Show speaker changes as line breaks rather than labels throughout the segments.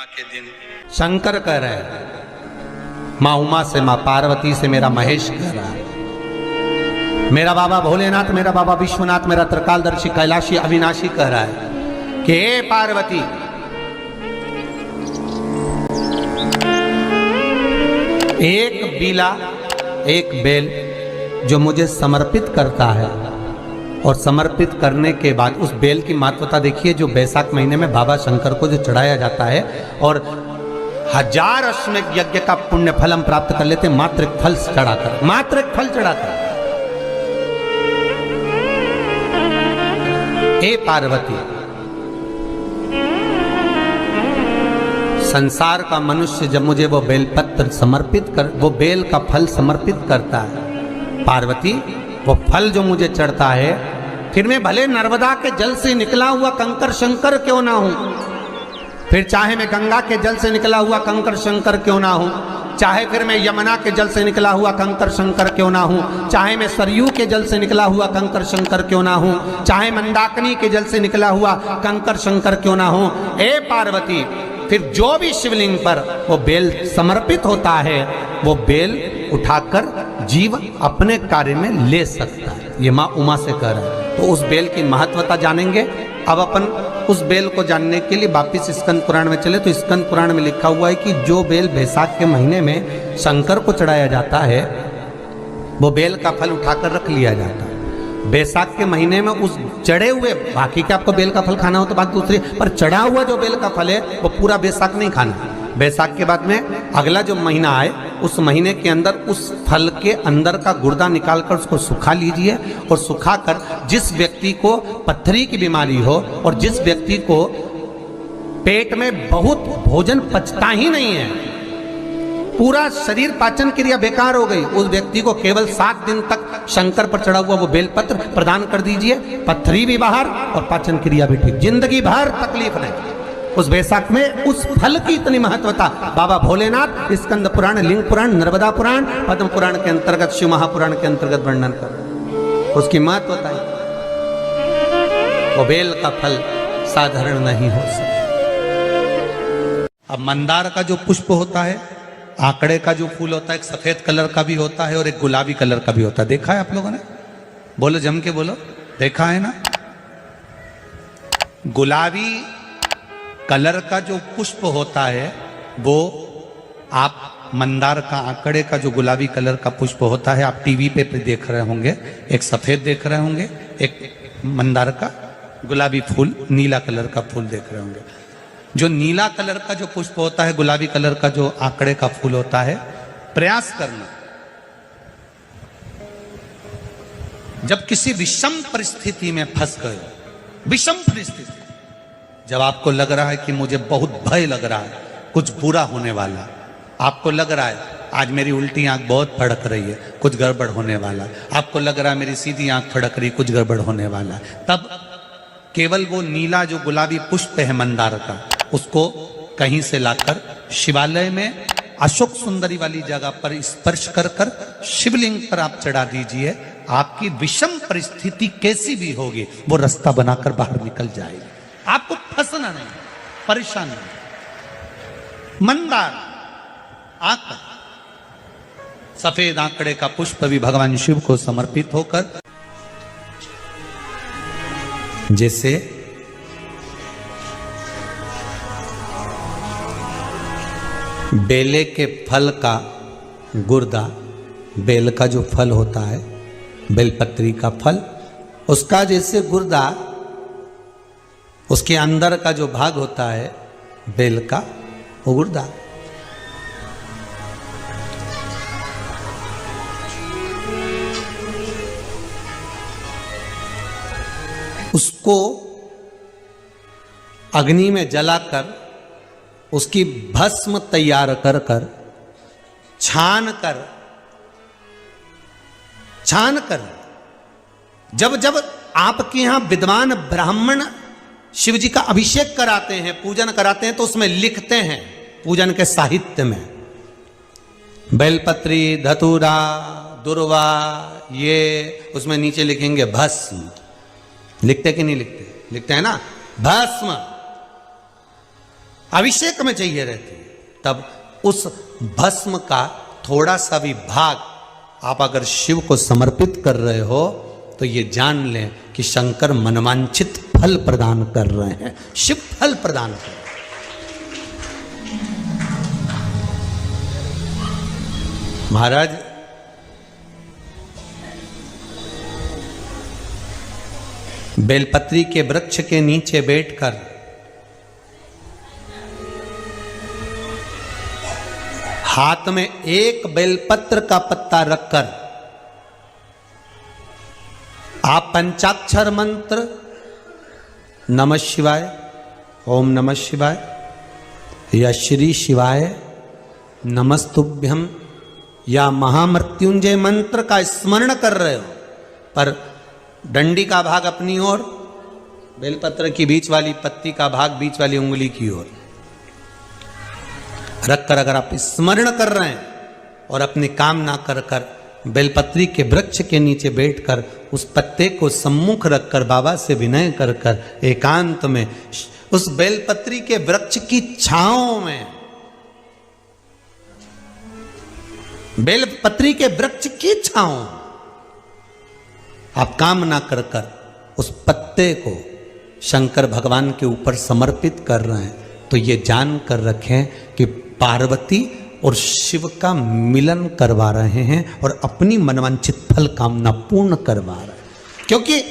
पूर्णिमा के दिन
शंकर कह रहे हैं, माँ उमा से, माँ पार्वती से मेरा महेश कह रहा है, मेरा बाबा भोलेनाथ, मेरा बाबा विश्वनाथ, मेरा त्रिकालदर्शी कैलाशी अविनाशी कह रहा है कि हे पार्वती, एक बीला, एक बेल जो मुझे समर्पित करता है, और समर्पित करने के बाद उस बेल की महत्वता देखिए, जो बैसाख महीने में बाबा शंकर को जो चढ़ाया जाता है, और 1000 अश्वमेध यज्ञ का पुण्य फल हम प्राप्त कर लेते हैं मात्र एक फल चढ़ाकर, मात्र एक फल चढ़ाकर। हे पार्वती, संसार का मनुष्य जब मुझे वो बेलपत्र समर्पित कर, वो बेल का फल समर्पित करता है, पार्वती वो फल जो मुझे चढ़ता है, फिर मैं भले नर्मदा के जल से निकला हुआ कंकर शंकर क्यों ना हूं, फिर चाहे मैं गंगा के जल से निकला हुआ कंकर शंकर क्यों ना हूं, चाहे फिर मैं यमुना के जल से निकला हुआ कंकर शंकर क्यों ना हूं, चाहे मैं सरयू के जल से निकला हुआ कंकर शंकर क्यों ना हूं, चाहे मंदाकिनी के जल से निकला हुआ कंकर शंकर क्यों ना हूं, ए पार्वती, फिर जो भी शिवलिंग पर वो बेल समर्पित होता है, वो बेल उठाकर जीव अपने कार्य में ले सकता है। ये माँ उमा से कह रहा है। तो उस बेल की महत्वता जानेंगे। अब अपन उस बेल को जानने के लिए वापिस स्कंद पुराण में चले, तो स्कंद पुराण में लिखा हुआ है कि जो बेल बैसाख के महीने में शंकर को चढ़ाया जाता है, वो बेल का फल उठाकर रख लिया जाता है। बैसाख के महीने में उस चढ़े हुए, बाकी के आपको बेल का फल खाना हो तो बात दूसरी, पर चढ़ा हुआ जो बेल का फल है वो पूरा बैसाख नहीं खाना। बैसाख के बाद में अगला जो महीना आए, उस महीने के अंदर उस फल के अंदर का गुर्दा निकालकर उसको सुखा लीजिए, और सुखाकर जिस व्यक्ति को पत्थरी की बीमारी हो और जिस व्यक्ति को पेट में बहुत भोजन पचता ही नहीं है, पूरा शरीर पाचन क्रिया बेकार हो गई, उस व्यक्ति को केवल 7 दिन तक शंकर पर चढ़ा हुआ वो बेलपत्र प्रदान कर दीजिए, पत्थरी भी बाहर और पाचन क्रिया भी ठीक, जिंदगी भर तकलीफ नहीं। उस बैसाख में उस फल की इतनी महत्वता बाबा भोलेनाथ स्कंद पुराण, लिंग पुराण, नर्मदा पुराण, पद्म पुराण के अंतर्गत, शिव महापुराण के अंतर्गत वर्णन कर, उसकी महत्वता है। वो बेल का फल साधारण नहीं हो सकता। अब मंदार का जो पुष्प होता है, आंकड़े का जो फूल होता है, एक सफेद कलर का भी होता है और एक गुलाबी कलर का भी होता है। देखा है आप लोगों ने? बोलो, जम के बोलो, देखा है ना? गुलाबी कलर का जो पुष्प होता है, वो आप मंदार का, आंकड़े का जो गुलाबी कलर का पुष्प होता है, आप टीवी पे देख रहे होंगे, एक सफेद देख रहे होंगे, एक मंदार का गुलाबी फूल, नीला कलर का फूल देख रहे होंगे। जो नीला कलर का जो पुष्प होता है, गुलाबी कलर का जो आंकड़े का फूल होता है, प्रयास करना, जब किसी विषम परिस्थिति में फंस गए, विषम परिस्थिति, जब आपको लग रहा है कि मुझे बहुत भय लग रहा है, कुछ बुरा होने वाला, आपको लग रहा है आज मेरी उल्टी आंख बहुत फड़क रही है, कुछ गड़बड़ होने वाला, आपको लग रहा है मेरी सीधी आंख फड़क रही, कुछ गड़बड़ होने वाला, तब केवल वो नीला जो गुलाबी पुष्प है मंदार का, उसको कहीं से लाकर शिवालय में अशोक सुंदरी वाली जगह पर स्पर्श कर कर शिवलिंग पर आप चढ़ा दीजिए। आपकी विषम परिस्थिति कैसी भी होगी, वो रास्ता बनाकर बाहर निकल जाएगी। आपको फंसना नहीं, परेशान नहीं। मंदार आंकड़ा, सफेद आंकड़े का पुष्प भी भगवान शिव को समर्पित होकर, जैसे बेले के फल का गुर्दा, बेल का जो फल होता है, बेलपत्री का फल, उसका जैसे गुर्दा, उसके अंदर का जो भाग होता है बेल का, वो गुर्दा, उसको अग्नि में जलाकर उसकी भस्म तैयार कर कर छान कर जब जब आपके यहां विद्वान ब्राह्मण शिव जी का अभिषेक कराते हैं, पूजन कराते हैं, तो उसमें लिखते हैं पूजन के साहित्य में, बेलपत्री, धतूरा, दुर्वा, ये उसमें नीचे लिखेंगे भस्म। लिखते कि नहीं लिखते? लिखते हैं ना, भस्म। अभिषेक में चाहिए रहती है, तब उस भस्म का थोड़ा सा भी भाग आप अगर शिव को समर्पित कर रहे हो तो ये जान लें कि शंकर मनवांछित फल प्रदान कर रहे हैं, शिव फल प्रदान कर रहे हैं। महाराज बेलपत्री के वृक्ष के नीचे बैठकर हाथ में एक बेलपत्र का पत्ता रखकर आप पंचाक्षर मंत्र नमः शिवाय, ओम नमः शिवाय या श्री शिवाय नमस्तुभ्यम या महामृत्युंजय मंत्र का स्मरण कर रहे हो, पर डंडी का भाग अपनी ओर, बेलपत्र की बीच वाली पत्ती का भाग बीच वाली उंगली की ओर रखकर अगर आप स्मरण कर रहे हैं और अपनी कामना कर कर बेलपत्री के वृक्ष के नीचे बैठकर उस पत्ते को सम्मुख रखकर बाबा से विनय कर कर एकांत में उस बेलपत्री के वृक्ष की छांव में, बेलपत्री के वृक्ष की छांव आप कामना कर कर उस पत्ते को शंकर भगवान के ऊपर समर्पित कर रहे हैं, तो ये जान कर रखें कि पार्वती और शिव का मिलन करवा रहे हैं और अपनी मनवांछित फल कामना पूर्ण करवा रहे हैं। क्योंकि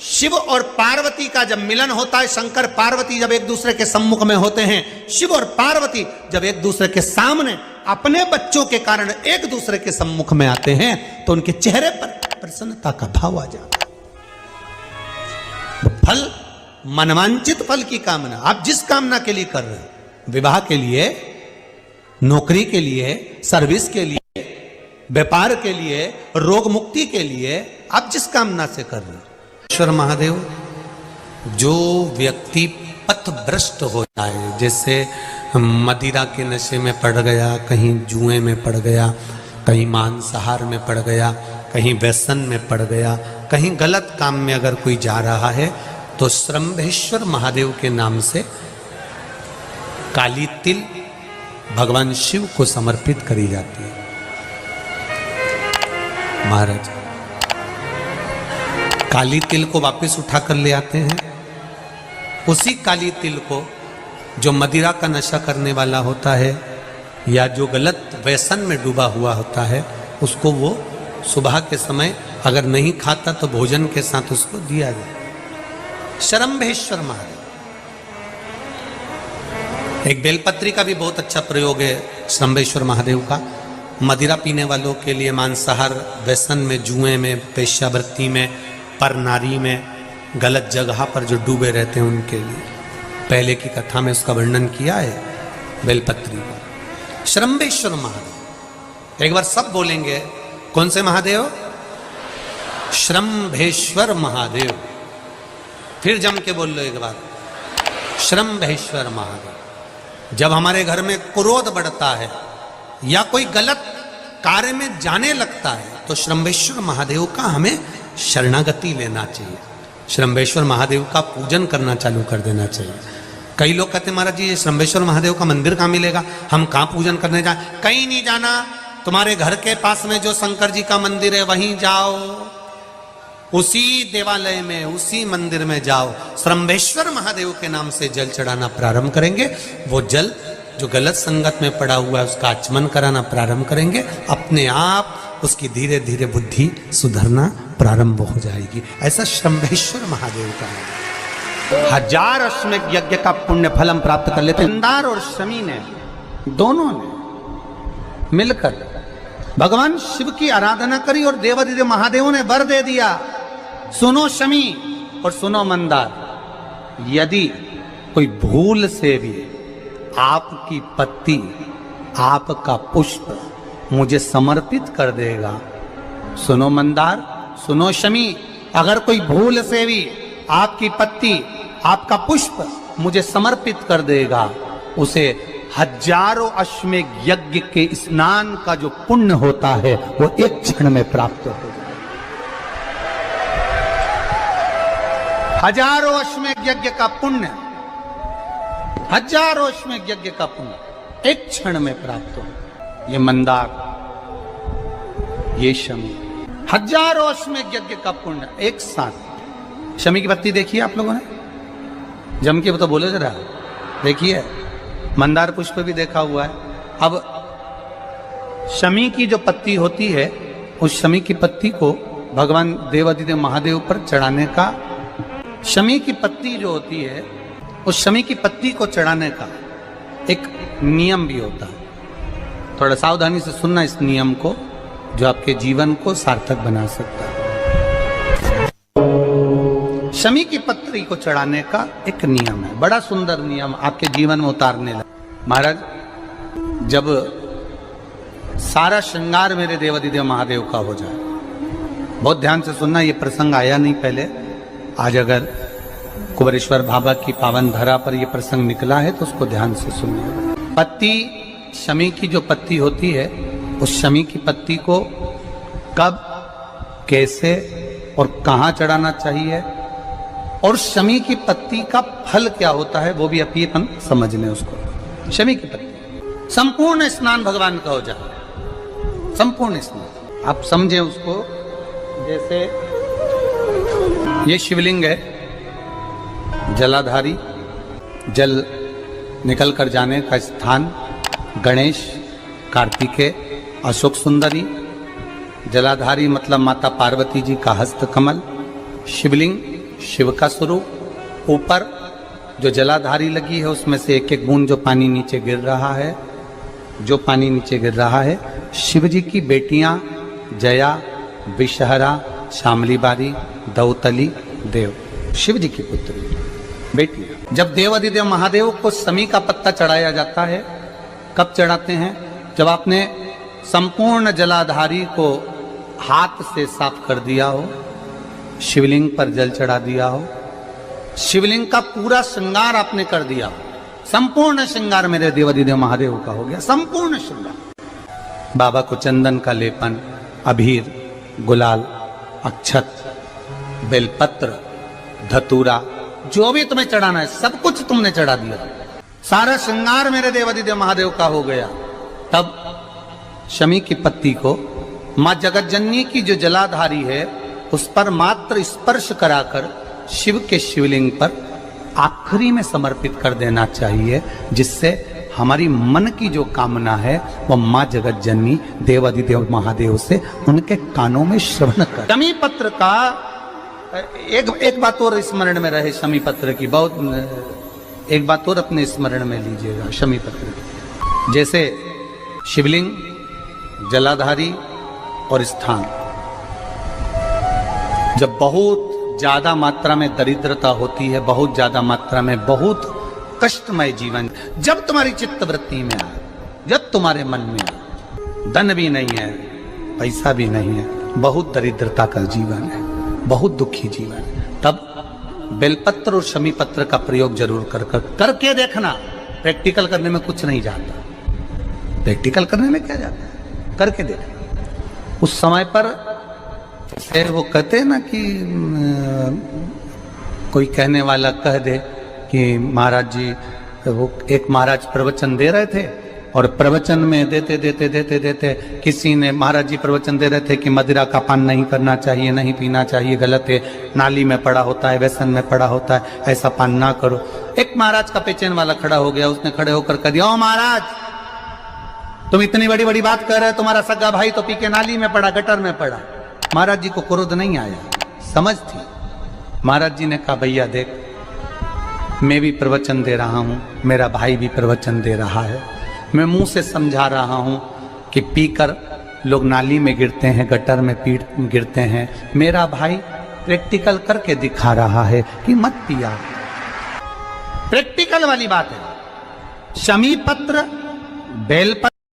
शिव और पार्वती का जब मिलन होता है, शंकर पार्वती जब एक दूसरे के सम्मुख में होते हैं, शिव और पार्वती जब एक दूसरे के सामने अपने बच्चों के कारण एक दूसरे के सम्मुख में आते हैं, तो उनके चेहरे पर प्रसन्नता का भाव आ जाता है। फल, मनवांचित फल की कामना आप जिस कामना के लिए कर रहे हो, विवाह के लिए, नौकरी के लिए, सर्विस के लिए, व्यापार के लिए, रोग मुक्ति के लिए, आप जिस कामना से कर रहे हो, ईश्वर महादेव, जो व्यक्ति पथभ्रष्ट हो जाए, जैसे मदिरा के नशे में पड़ गया, कहीं जुए में पड़ गया, कहीं मांसाहार में पड़ गया, कहीं व्यसन में पड़ गया, कहीं गलत काम में अगर कोई जा रहा है, तो श्रंभेश्वर महादेव के नाम से काली तिल भगवान शिव को समर्पित करी जाती है। महाराज काली तिल को वापस उठाकर ले आते हैं, उसी काली तिल को जो मदिरा का नशा करने वाला होता है या जो गलत व्यसन में डूबा हुआ होता है, उसको वो सुबह के समय अगर नहीं खाता तो भोजन के साथ उसको दिया जाए। श्रंभेश्वर महादेव, एक बेलपत्री का भी बहुत अच्छा प्रयोग है श्रंभेश्वर महादेव का, मदिरा पीने वालों के लिए, मांसाहार, व्यसन में, जुए में, वेश्यावृत्ति में, पर नारी में, गलत जगह पर जो डूबे रहते हैं उनके लिए। पहले की कथा में उसका वर्णन किया है बेलपत्री का। श्रंभेश्वर महादेव, एक बार सब बोलेंगे, कौन से महादेव? श्रंभेश्वर महादेव। फिर जम के बोल लो एक बार, श्रंभेश्वर महादेव। जब हमारे घर में क्रोध बढ़ता है या कोई गलत कार्य में जाने लगता है, तो श्रंभेश्वर महादेव का हमें शरणागति लेना चाहिए, श्रंभेश्वर महादेव का पूजन करना चालू कर देना चाहिए। कई लोग कहते हैं महाराज जी ये श्रंभेश्वर महादेव का मंदिर कहाँ मिलेगा, हम कहाँ पूजन करने जाए? कहीं नहीं जाना, तुम्हारे घर के पास में जो शंकर जी का मंदिर है वहीं जाओ, उसी देवालय में, उसी मंदिर में जाओ, श्रंभेश्वर महादेव के नाम से जल चढ़ाना प्रारंभ करेंगे। वो जल जो गलत संगत में पड़ा हुआ है उसका आचमन कराना प्रारंभ करेंगे, अपने आप उसकी धीरे धीरे बुद्धि सुधरना प्रारंभ हो जाएगी। ऐसा श्रंभेश्वर महादेव का है। 1000 अश्वमेध यज्ञ का पुण्य फल हम प्राप्त कर लेते हैं। मंदार और शमी ने, दोनों ने मिलकर भगवान शिव की आराधना करी और देवाधिदेव महादेव ने वर दे दिया, सुनो शमी और सुनो मंदार, यदि कोई भूल से भी आपकी पत्ती, आपका पुष्प मुझे समर्पित कर देगा, सुनो मंदार, सुनो शमी, अगर कोई भूल से भी आपकी पत्ती, आपका पुष्प मुझे समर्पित कर देगा, उसे 1000 अश्वमेध यज्ञ के स्नान का जो पुण्य होता है वो एक क्षण में प्राप्त हो जाए। 1000 अश्वमेध यज्ञ का पुण्य हजारों में यज्ञ का पुण्य एक क्षण में प्राप्त हो। ये मंदार, ये शमी, हजारों में यज्ञ का पुण्य एक साथ। शमी की पत्ती देखी है आप लोगों ने? जम के तो बोले जरा, देखिए। मंदार पुष्प भी देखा हुआ है। अब शमी की जो पत्ती होती है, उस शमी की पत्ती को भगवान देवादिदेव महादेव पर चढ़ाने का, शमी की पत्ती जो होती है, उस शमी की पत्ती को चढ़ाने का एक नियम भी होता है। थोड़ा सावधानी से सुनना इस नियम को, जो आपके जीवन को सार्थक बना सकता है। शमी की पत्री को चढ़ाने का एक नियम है, बड़ा सुंदर नियम, आपके जीवन में उतारने लगा। महाराज, जब सारा श्रृंगार मेरे देवादिदेव महादेव का हो जाए, बहुत ध्यान से सुनना, ये प्रसंग आया नहीं पहले, आज अगर कुबेरेश्वर बाबा की पावन धरा पर यह प्रसंग निकला है तो उसको ध्यान से सुनिए। पत्ती, शमी की जो पत्ती होती है, उस शमी की पत्ती को कब, कैसे और कहां चढ़ाना चाहिए, और शमी की पत्ती का फल क्या होता है, वो भी अभी अपन समझ लें उसको। शमी की पत्ती, संपूर्ण स्नान भगवान का हो जाए, संपूर्ण स्नान आप समझे उसको। जैसे ये शिवलिंग है, जलाधारी, जल निकल कर जाने का स्थान, गणेश, कार्तिकेय, अशोक सुंदरी, जलाधारी मतलब माता पार्वती जी का हस्त कमल, शिवलिंग शिव का स्वरूप, ऊपर जो जलाधारी लगी है उसमें से एक एक बूंद जो पानी नीचे गिर रहा है, जो पानी नीचे गिर रहा है, शिव जी की बेटियां जया, विषहरा, शामली बारी, दौतली, देव, शिव जी की पुत्री बेटियां। जब देवादिदेव महादेव को शमी का पत्ता चढ़ाया जाता है, कब चढ़ाते हैं? जब आपने संपूर्ण जलाधारी को हाथ से साफ कर दिया हो, शिवलिंग पर जल चढ़ा दिया हो, शिवलिंग का पूरा श्रृंगार आपने कर दिया हो, संपूर्ण श्रृंगार मेरे देवादिदेव महादेव का हो गया, संपूर्ण श्रृंगार। बाबा को चंदन का लेपन, अबीर, गुलाल, अक्षत, बेलपत्र, धतूरा, जो भी तुम्हें चढ़ाना है सब कुछ तुमने चढ़ा दिया, सारा श्रृंगार मेरे देवादिदेव महादेव का हो गया। तब शमी की पत्ती को मां जगत जननी की जो जलाधारी है उस पर मात्र स्पर्श कराकर शिव के शिवलिंग पर आखिरी में समर्पित कर देना चाहिए, जिससे हमारी मन की जो कामना है वो मां जगत जननी देवादिदेव महादेव से उनके कानों में श्रवण कर। शमी पत्र का एक बात और स्मरण में रहे, शमी पत्र की बहुत एक बात और अपने स्मरण में लीजिएगा। शमी पत्र की जैसे शिवलिंग, जलाधारी और स्थान, जब बहुत ज्यादा मात्रा में दरिद्रता होती है, बहुत ज्यादा मात्रा में बहुत कष्टमय जीवन, जब तुम्हारी चित्त वृत्ति में आए, जब तुम्हारे मन में आए, धन भी नहीं है, पैसा भी नहीं है, बहुत दरिद्रता का जीवन है, बहुत दुखी जीवन है, तब बेलपत्र और शमी पत्र का प्रयोग जरूर करके देखना। प्रैक्टिकल करने में कुछ नहीं जाता, प्रैक्टिकल करने में क्या जाता है, करके देखना। उस समय पर से वो कहते हैं ना कि कोई कहने वाला कह दे कि महाराज जी, वो एक महाराज प्रवचन दे रहे थे और प्रवचन में देते देते देते देते किसी ने, महाराज जी प्रवचन दे रहे थे कि मदिरा का पान नहीं करना चाहिए, नहीं पीना चाहिए, गलत है, नाली में पड़ा होता है, व्यसन में पड़ा होता है, ऐसा पान ना करो। एक महाराज का पेचेन वाला खड़ा हो गया, उसने खड़े होकर कह दिया, ओ महाराज तुम इतनी बड़ी बड़ी बात कर रहे हो, तुम्हारा सगा भाई तो पी के नाली में पड़ा, गटर में पड़ा। महाराज जी को क्रोध नहीं आया, समझ थी। महाराज जी ने कहा, भैया देख, मैं भी प्रवचन दे रहा हूं, मेरा भाई भी प्रवचन दे रहा है, मैं मुंह से समझा रहा हूं कि पीकर लोग नाली में गिरते हैं, गटर में गिरते हैं, मेरा भाई प्रैक्टिकल करके दिखा रहा है कि मत पिया। प्रैक्टिकल वाली बात है। शमी पत्र, बेलपत्र